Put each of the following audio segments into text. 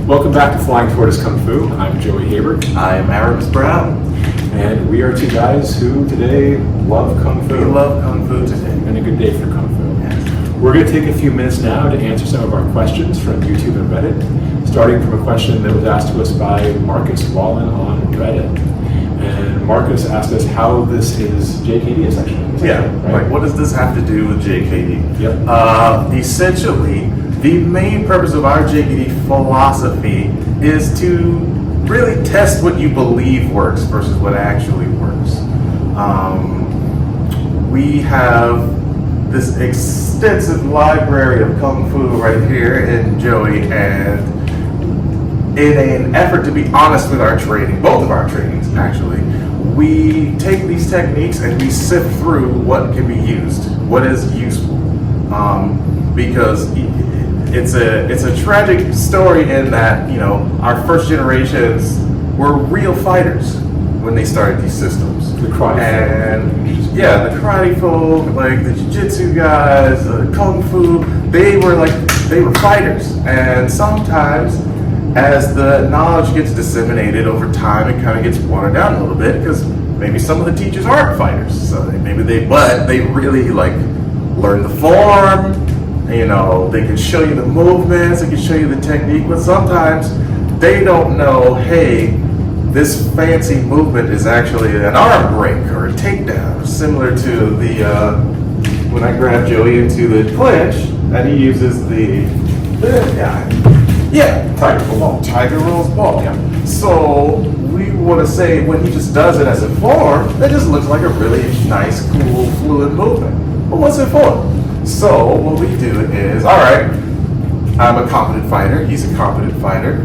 Welcome back to Flying Tortoise Kung Fu. I'm Joey Haber. I'm Aramis Brown. And we are two guys who today love Kung Fu. We love Kung Fu today. And a good day for Kung Fu. Yes. We're going to take a few minutes now to answer some of our questions from YouTube and Reddit, starting from a question that was asked to us by Marcus Wallen on Reddit. And Marcus asked us how this is JKD essentially. Yeah, right? like what does this have to do with JKD? Yep. Essentially, the main purpose of our JKD philosophy is to really test what you believe works versus what actually works. We have this extensive library of Kung Fu right here in Joey, and in an effort to be honest with our training, both of our trainings actually, we take these techniques and we sift through what can be used, what is useful, because it's a tragic story in that, you know, our first generations were real fighters when they started these systems. The karate and yeah, the karate folk, like the jiu-jitsu guys, the kung fu, they were fighters. And sometimes as the knowledge gets disseminated over time, it kind of gets watered down a little bit because maybe some of the teachers aren't fighters. So but they really like learn the form. You know, they can show you the movements, they can show you the technique, but sometimes they don't know, hey, this fancy movement is actually an arm break or a takedown, similar to the, when I grab Joey into the clinch, and he uses the Tiger rolls ball. Yeah. So we want to say when he just does it as a form, that just looks like a really nice, cool, fluid movement. But what's it for? So what we do is, all right, I'm a competent fighter, he's a competent fighter.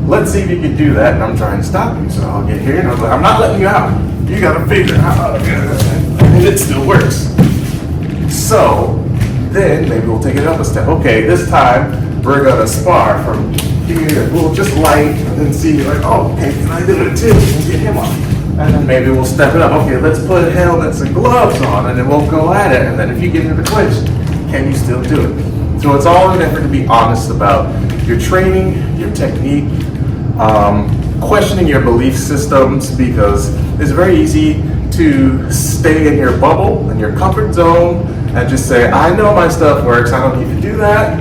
Let's see if you can do that, and I'm trying to stop you. So I'll get here, and I'm like, I'm not letting you out. You gotta figure out, and it still works. So then maybe we'll take it up a step. Okay, this time we're gonna spar from here. We'll just light and then see, like, oh, okay, can I do it too? And get him on. And then maybe we'll step it up. Okay, let's put helmets and gloves on, and then we'll go at it. And then if you get into the clinch, can you still do it? So it's all in an effort to be honest about your training, your technique, questioning your belief systems, because it's very easy to stay in your bubble, in your comfort zone, and just say, I know my stuff works, I don't need to do that.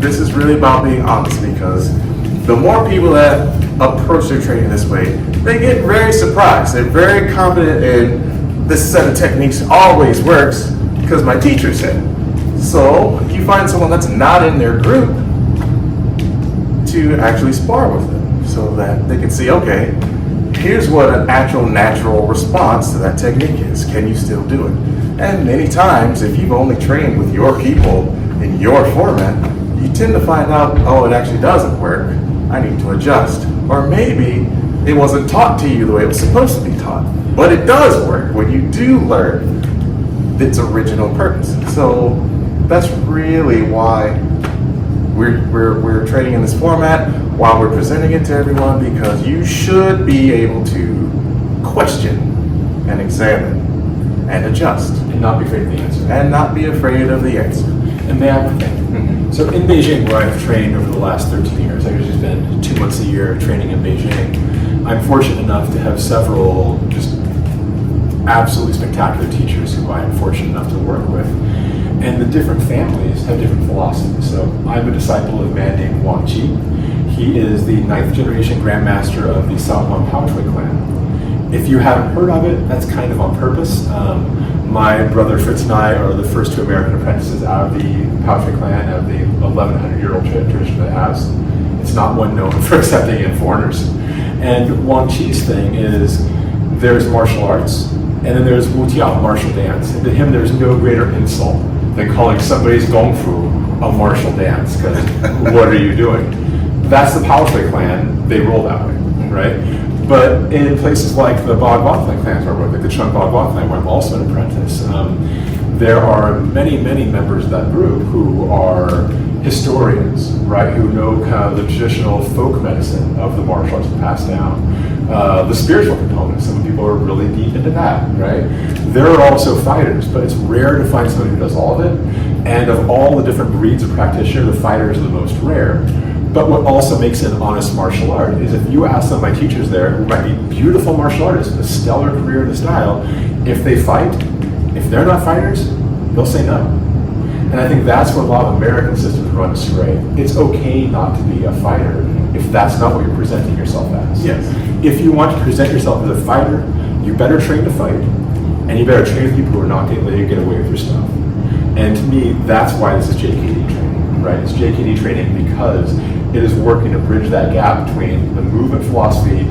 This is really about being honest, because the more people that approach their training this way, they get very surprised. They're very confident in this set of techniques always works because my teacher said. So you find someone that's not in their group to actually spar with them so that they can see, okay, here's what an actual natural response to that technique is. Can you still do it? And many times, if you've only trained with your people in your format, you tend to find out, oh, it actually doesn't work. I need to adjust. Or maybe it wasn't taught to you the way it was supposed to be taught. But it does work when you do learn its original purpose. So that's really why we're training in this format while we're presenting it to everyone, because you should be able to question and examine and adjust. And not be afraid of the answer. And not be afraid of the answer. And they have a thing. So in Beijing, where I've trained over the last 13 years, I've just been 2 months a year training in Beijing. I'm fortunate enough to have several just absolutely spectacular teachers who I am fortunate enough to work with. And the different families have different philosophies. So I'm a disciple of a man named Guan. He is the 9th generation Grandmaster of the Rouhua Power clan. If you haven't heard of it, that's kind of on purpose. My brother Fritz and I are the first 2 American apprentices out of the Power clan, of the 1,100-year-old tradition that it has. It's not one known for accepting in foreigners. And Wang Chi's thing is there's martial arts, and then there's Wu Tiao, martial dance. And to him, there's no greater insult than calling somebody's Gong Fu a martial dance, because what are you doing? That's the Power clan, they roll that way, right? But in places like the Baguazhang clans, like the Cheng Bagua clan, where I'm also an apprentice, there are many, many members of that group who are historians, right, who know kind of the traditional folk medicine of the martial arts passed down. The spiritual component, some people are really deep into that, right? There are also fighters, but it's rare to find somebody who does all of it. And of all the different breeds of practitioner, the fighters are the most rare. But what also makes it an honest martial art is if you ask some of my teachers there, who might be beautiful martial artists with a stellar career in the style, if they fight, if they're not fighters, they'll say no. And I think that's where a lot of American systems run astray. It's okay not to be a fighter if that's not what you're presenting yourself as. Yes. If you want to present yourself as a fighter, you better train to fight, and you better train with people who are not going to let you get away with your stuff. And to me, that's why this is JKD training, right? It's JKD training because it is working to bridge that gap between the movement philosophy,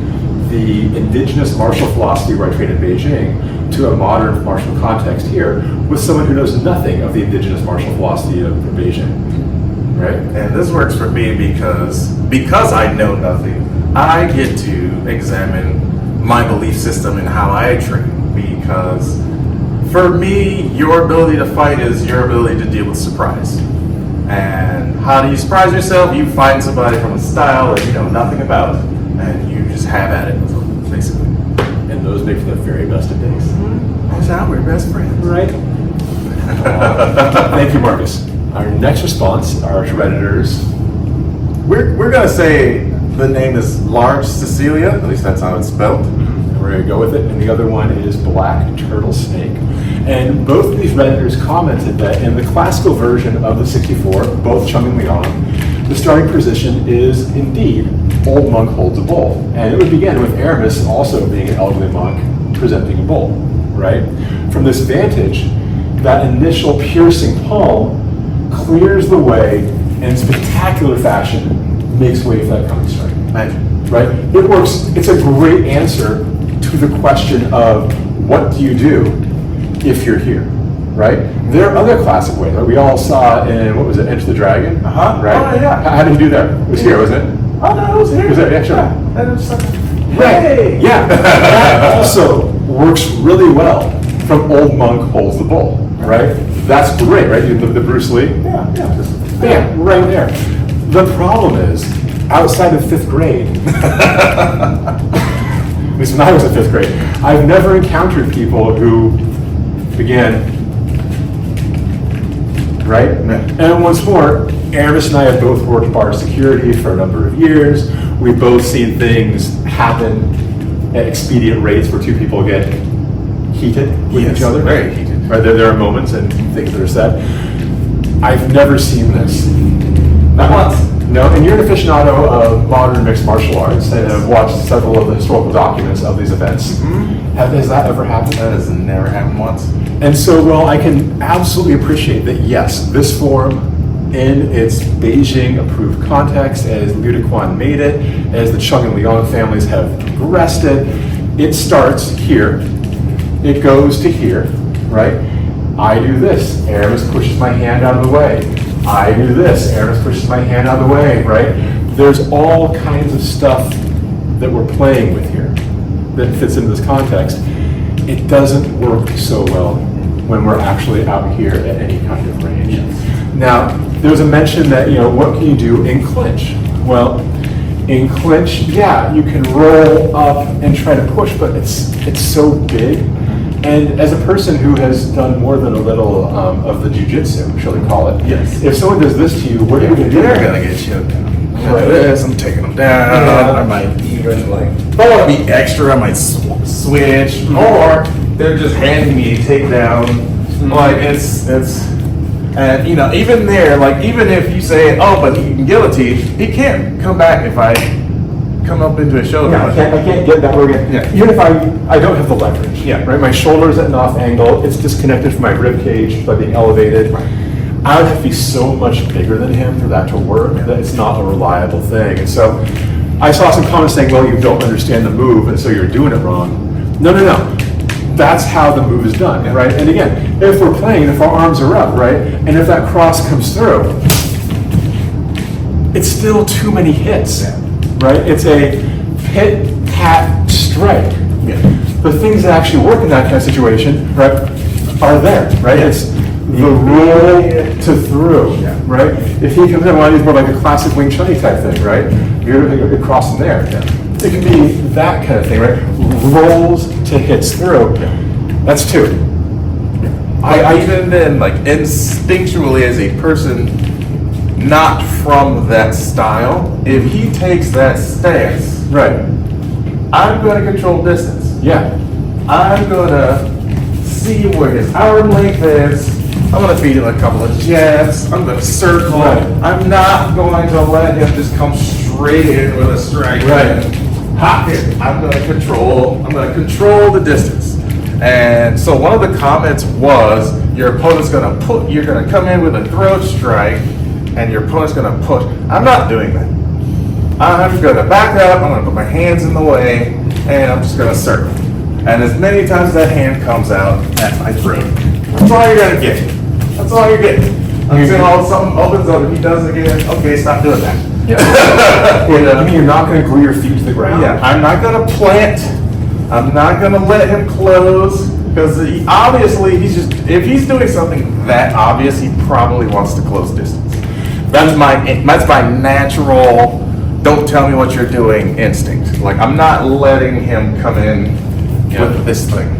the indigenous martial philosophy where I trained in Beijing, to a modern martial context here with someone who knows nothing of the indigenous martial philosophy of Beijing, right? And this works for me because I know nothing, I get to examine my belief system and how I train. Because for me, your ability to fight is your ability to deal with surprise. And how do you surprise yourself? You find somebody from a style that you know nothing about, and you just have at it with them, basically. And those make for the very best of days. That's how we're best friends. Right. Thank you, Marcus. Our next response are Redditors. We're gonna say the name is Large Cecilia, at least that's how it's spelled. We're going to go with it. And the other one is Black Turtle Snake. And both of these Redditors commented that in the classical version of the 64, both Cheng and Leon, the starting position is indeed Old Monk holds a bowl. And it would begin with Aramis also being an elderly monk presenting a bowl, right? From this vantage, that initial piercing palm clears the way and in spectacular fashion makes way for that coming strike. Imagine. Right? It works. It's a great answer to the question of what do you do if you're here, right? There are other classic ways. Right? We all saw in, what was it, Enter the Dragon? Uh-huh. Right? Oh, yeah. How did you do that? It was here, wasn't it? Oh, no, it was here. Was it? Yeah, sure. Yeah. And it was like, Right. hey! Yeah. That also works really well from Old Monk holds the bowl, right? That's great, right? The Bruce Lee. Yeah, yeah. Just, Bam, right there. The problem is, outside of 5th grade, at least when I was in 5th grade, I've never encountered people who began, right? And once more, Aramis and I have both worked bar security for a number of years. We've both seen things happen at expedient rates where two people get heated with Yes, each other. very heated. Right, there are moments and things that are said. I've never seen this. Not once. No, and you're an aficionado of modern mixed martial arts and have watched several of the historical documents of these events. Has that ever happened? That has never happened once. And so, well, I can absolutely appreciate that, yes, this form in its Beijing approved context, as Liu de Guan made it, as the Cheng and Leon families have progressed it starts here, it goes to here, right? I do this, Aramis pushes my hand out of the way. I do this, Aramis pushes my hand out of the way, right? There's all kinds of stuff that we're playing with here that fits into this context. It doesn't work so well when we're actually out here at any kind of range. Now, there's a mention that, what can you do in clinch? Well, in clinch, yeah, you can roll up and try to push, but it's so big. And as a person who has done more than a little of the jujitsu, shall we call it? Yes. If someone does this to you, what are you going to do? They're gonna get choked down. Right. This, I'm taking them down. Yeah. I might even if I want to be extra, I might switch, or they're just handing me a takedown. Like it's, and even there, like even if you say, oh, but he can guillotine, he can't come back if I come up into a shoulder. Yeah, I can't get that organ. Yeah. Even if I don't have the leverage. Yeah. Right. My shoulder's at an off angle. It's disconnected from my rib cage by being elevated. Right. I would have to be so much bigger than him for that to work that it's not a reliable thing. And so I saw some comments saying, well, you don't understand the move, and so you're doing it wrong. No. That's how the move is done, right? And again, if we're playing, if our arms are up, right, and if that cross comes through, it's still too many hits, right? It's a pit-pat strike. Yeah. The things that actually work in that kind of situation, right, are there, right? It's the roll to through, right? If he comes in, well, he's more like a classic Wing Chun type thing, right? You're across from there. It can be that kind of thing, right? Rolls to hits through. That's two. I even then, like instinctually as a person not from that style. If he takes that stance, Right. I'm going to control distance. Yeah. I'm going to see where his arm length is. I'm going to feed him a couple of jabs. I'm going to circle. Right. I'm not going to let him just come straight in with a strike. Right. Hop it. I'm going to control the distance. And so one of the comments was your opponent's going to you're going to come in with a throat strike and your opponent's going to push. I'm not doing that. I'm going to back up. I'm going to put my hands in the way and I'm just going to circle. And as many times as that hand comes out at my throat, that's all you're going to get. That's all you're getting. Until all something opens up and he does it again. Okay, stop doing that. Yeah. You mean you're not going to glue your feet to the ground? Yeah, I'm not going to plant. I'm not going to let him close because obviously if he's doing something that obvious, he probably wants to close distance. That's my natural, don't tell me what you're doing instinct. Like I'm not letting him come in with this thing.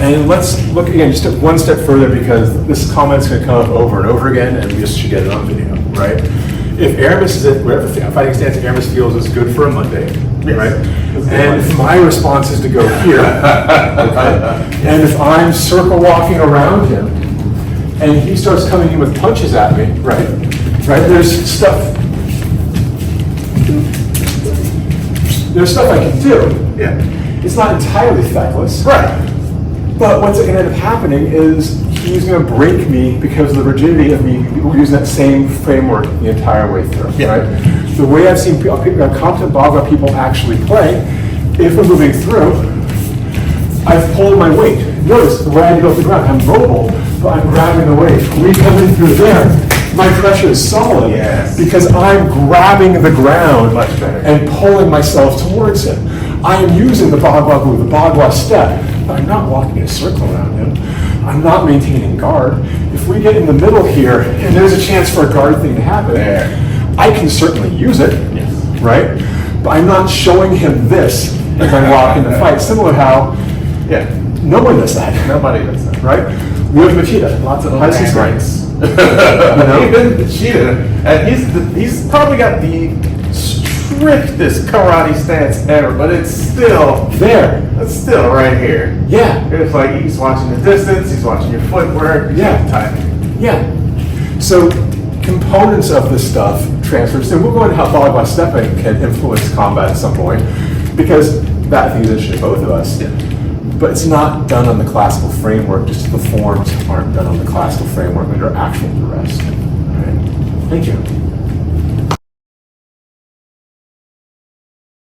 And let's look again, just one step further because this comment's going to come up over and over again, and we just should get it on video, right? If Aramis is at whatever fighting stance Aramis feels is good for a Monday, right? And if my response is to go here, okay? And if I'm circle walking around him, and he starts coming in with punches at me, right? There's stuff I can do. Yeah. It's not entirely feckless. Right. But what's going to end up happening is he's going to break me because of the rigidity of me using that same framework the entire way through, right? The way I've seen competent Bagua people actually play, if we're moving through, I've pulled my weight. Notice the way I go off the ground, I'm mobile, but I'm grabbing the weight. We come in through there, my pressure is solid because I'm grabbing the ground Much better. and pulling myself towards him. I am using the Bagua move, the Bagua step, but I'm not walking in a circle around him. I'm not maintaining guard. If we get in the middle here, and there's a chance for a guard thing to happen, I can certainly use it, right? But I'm not showing him this as I walk in the fight. Similar how, no one does that. Nobody does that. Right? We have Machida, lots of Nice hand rights. know? Even Machida, and he's probably got the strictest karate stance ever, but it's still there. It's still right here. Yeah. It's like he's watching the distance, he's watching your footwork, timing. Yeah. So components of this stuff transfers, and we'll go into how Bagua stepping can influence combat at some point, because that thing is interesting to both of us. Yeah. But it's not done on the classical framework, just the forms aren't done on the classical framework under actual duress. All right. Thank you.